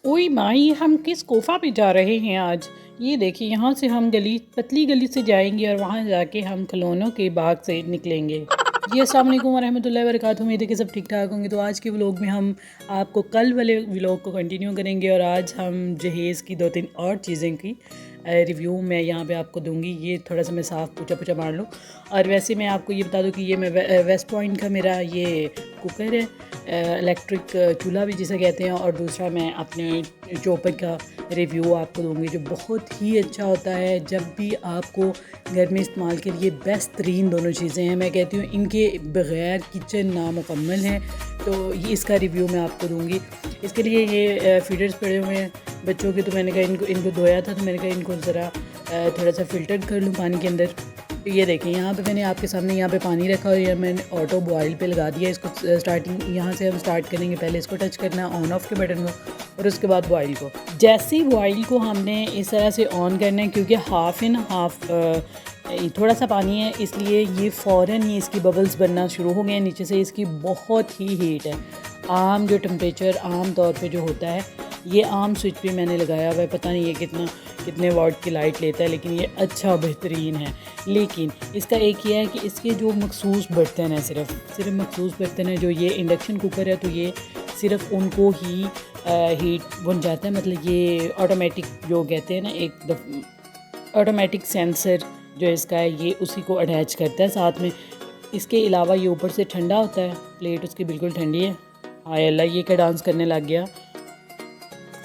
ओए माई, हम किस कोफा पे जा रहे हैं आज? ये देखिए, यहाँ से हम पतली गली से जाएंगे और वहाँ जाके हम खिलौनों के बाग से निकलेंगे। जी अस्सलाम वालेकुम वरहमतुल्लाहि वबरकातुहू। उम्मीद है कि सब ठीक ठाक होंगे। तो आज के व्लॉग में हम आपको कल वाले व्लॉग को कंटिन्यू करेंगे और आज हम जहेज़ की 2-3 और चीज़ें की रिव्यू मैं यहाँ पे आपको दूंगी। ये थोड़ा सा मैं साफ़ पूछा मार लूँ। और वैसे मैं आपको ये बता दूँ कि ये मैं वेस्ट पॉइंट का मेरा ये कुकर है, इलेक्ट्रिक चूल्हा भी जिसे कहते हैं। और दूसरा मैं अपने चॉपर का रिव्यू आपको दूंगी जो बहुत ही अच्छा होता है। जब भी आपको घर में इस्तेमाल के लिए बेस्ट तरीन दोनों चीज़ें हैं। मैं कहती हूँ इनके बग़ैर किचन नामुकम्मल है। तो ये इसका रिव्यू मैं आपको दूंगी। इसके लिए ये फीडर्स पड़े हुए हैं बच्चों के। तो मैंने कहा इनको धोया था, तो मैंने कहा इनको ज़रा थोड़ा सा फ़िल्टर कर लूँ पानी के अंदर। तो ये देखें, यहाँ पे मैंने आपके सामने यहाँ पे पानी रखा और ये मैंने ऑटो बॉयल पे लगा दिया। इसको स्टार्टिंग यहाँ से हम स्टार्ट करेंगे। पहले इसको टच करना है ऑन ऑफ के बटन को और उसके बाद बॉयल को। जैसे ही बॉयल को हमने इस तरह से ऑन करना है, क्योंकि हाफ़ इन हाफ़ थोड़ा सा पानी है, इसलिए ये फ़ौरन ही इसकी बबल्स बनना शुरू हो गए हैं। नीचे से इसकी बहुत ही हीट है। आम जो टेम्परेचर आम तौर पे जो होता है, ये आम स्विच पे मैंने लगाया हुआ है। पता नहीं ये कितने वाट की लाइट लेता है, लेकिन ये अच्छा बेहतरीन है। लेकिन इसका एक ये है कि इसके जो मखसूस बर्तन हैं, सिर्फ मखसूस बर्तन है। जो ये इंडक्शन कुकर है तो ये सिर्फ उनको ही हीट बन जाता है। मतलब ये ऑटोमेटिक जो कहते हैं ना, एक ऑटोमेटिक सेंसर जो इसका है, ये उसी को अटैच करता है साथ में। इसके अलावा ये ऊपर से ठंडा होता है। प्लेट उसकी बिल्कुल ठंडी है। हाय अल्लाह, ये क्या डांस करने लग गया।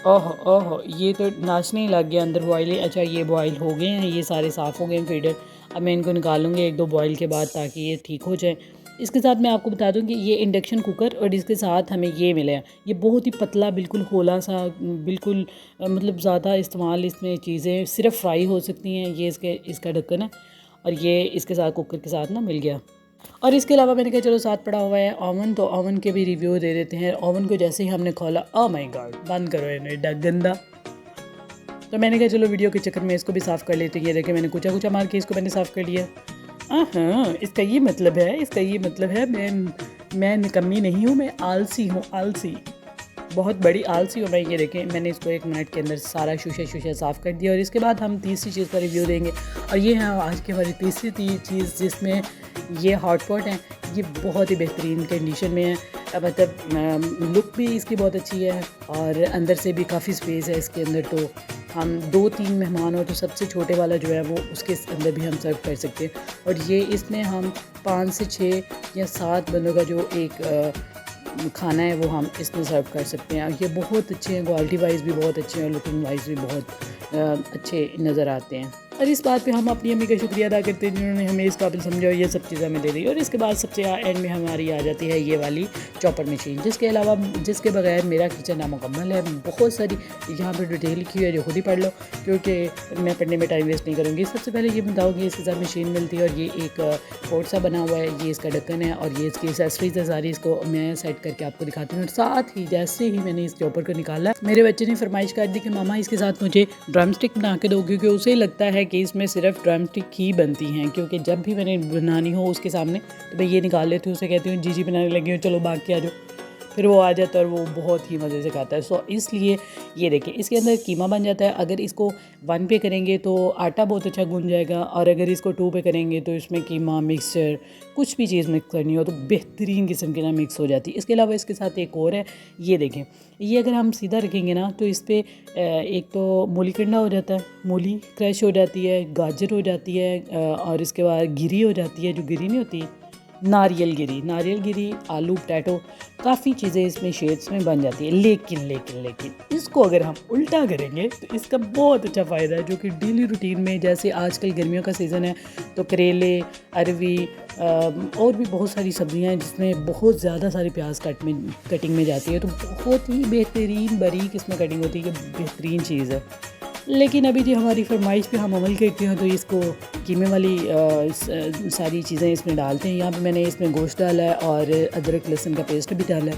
ओह, ये तो नाचने ही लग गया अंदर बॉयल। अच्छा, ये बॉयल हो गए हैं, ये सारे साफ़ हो गए हैं फीडर। अब मैं इनको निकालूंगी 1-2 बॉयल के बाद, ताकि ये ठीक हो जाए। इसके साथ मैं आपको बता दूं कि ये इंडक्शन कुकर और इसके साथ हमें ये मिला है। ये बहुत ही पतला, बिल्कुल होला सा, बिल्कुल मतलब ज़्यादा इस्तेमाल इसमें चीज़ें सिर्फ फ्राई हो सकती हैं। ये इसका ढक्कन है और ये इसके साथ कुकर के साथ ना मिल गया। और इसके अलावा मैंने कहा चलो साथ पड़ा हुआ है ओवन, तो ओवन के भी रिव्यू दे देते हैं। ओवन को जैसे ही हमने खोला, ओह माय गॉड, बंद करो इन्हें, गंदा। तो मैंने कहा चलो वीडियो के चक्कर में इसको भी साफ़ कर लेते हैं। ये देखें, मैंने कुचा मार के इसको मैंने साफ़ कर लिया। हाँ, इसका ये मतलब है मैं निकम्मी नहीं हूँ, मैं आलसी हूँ, आलसी, बहुत बड़ी आलसी हूँ मैं। ये देखें, मैंने इसको 1 मिनट के अंदर सारा शीशा साफ़ कर दिया। और इसके बाद हम तीसरी चीज़ का रिव्यू देंगे। और ये है आज की हमारी तीसरी चीज़, जिसमें ये हॉट पॉट है। ये बहुत ही बेहतरीन कंडीशन में है। मतलब लुक भी इसकी बहुत अच्छी है और अंदर से भी काफ़ी स्पेस है इसके अंदर। तो हम 2-3 मेहमान हो तो सबसे छोटे वाला जो है वो उसके अंदर भी हम सर्व कर सकते हैं। और ये इसमें हम 5 से 6 या 7 बंदों का जो एक खाना है वो हम इसमें सर्व कर सकते हैं। ये बहुत अच्छे हैं, क्वालिटी वाइज भी बहुत अच्छे हैं और लुकिंग वाइज भी बहुत अच्छे नज़र आते हैं। और इस बात पे हम अपनी अम्मी का शुक्रिया अदा करते हैं जिन्होंने हमें इस काबिल समझा और ये सब चीज़ें हमें दे दी। और इसके बाद सबसे एंड में हमारी आ जाती है ये वाली चॉपर मशीन, जिसके बगैर मेरा किचन नामुकम्मल है। बहुत सारी यहाँ पर डिटेल लिखी हुई है जो खुद ही पढ़ लो, क्योंकि मैं पढ़ने में टाइम वेस्ट नहीं करूँगी। सबसे पहले ये बताऊँगी इसके साथ मशीन मिलती है और ये एक पोर्ट सा बना हुआ है। ये इसका ढक्कन है और ये इसकी एक्सेसरीज है सारी। इसको मैं सेट करके आपको दिखाती हूँ। और साथ ही जैसे ही मैंने इस चॉपर को निकाला, मेरे बच्चे ने फरमाइश कर दी कि मामा इसके साथ मुझे ड्रम स्टिक बना के दो, क्योंकि उसे लगता है कि इसमें सिर्फ ड्रम स्टिक ही बनती हैं। क्योंकि जब भी मैंने बनानी हो उसके सामने तो मैं ये निकाल लेती हूँ, उसे कहती हूँ जी बनाने लगी हूँ, चलो भाग के आ जाओ। फिर वो आ जाता है और वो बहुत ही मज़े से खाता है। सो इसलिए ये देखिए, इसके अंदर कीमा बन जाता है। अगर इसको 1 पे करेंगे तो आटा बहुत अच्छा गूंज जाएगा, और अगर इसको 2 पे करेंगे तो इसमें कीमा मिक्सचर कुछ भी चीज़ मिक्स करनी हो तो बेहतरीन किस्म की ना मिक्स हो जाती है। इसके अलावा इसके साथ एक और है, ये देखें, ये अगर हम सीधा रखेंगे ना तो इस पर एक तो मूली कंडा हो जाता है, मूली क्रश हो जाती है, गाजर हो जाती है, और इसके बाद गिरी हो जाती है, जो गिरी नहीं होती, नारियल गिरी, आलू पोटैटो, काफ़ी चीज़ें इसमें शेड्स में बन जाती है। लेकिन इसको अगर हम उल्टा करेंगे तो इसका बहुत अच्छा फ़ायदा है, जो कि डेली रूटीन में, जैसे आजकल गर्मियों का सीज़न है तो करेले, अरवी और भी बहुत सारी सब्जियां हैं जिसमें बहुत ज़्यादा सारी प्याज कटिंग में जाती है। तो बहुत ही बेहतरीन बारीक इसमें कटिंग होती है, बेहतरीन चीज़ है। लेकिन अभी जो हमारी फरमाइश पे हम अमल करते हैं तो इसको कीमे वाली सारी चीज़ें इसमें डालते हैं। यहाँ पे मैंने इसमें गोश्त डाला है और अदरक लहसुन का पेस्ट भी डाला है।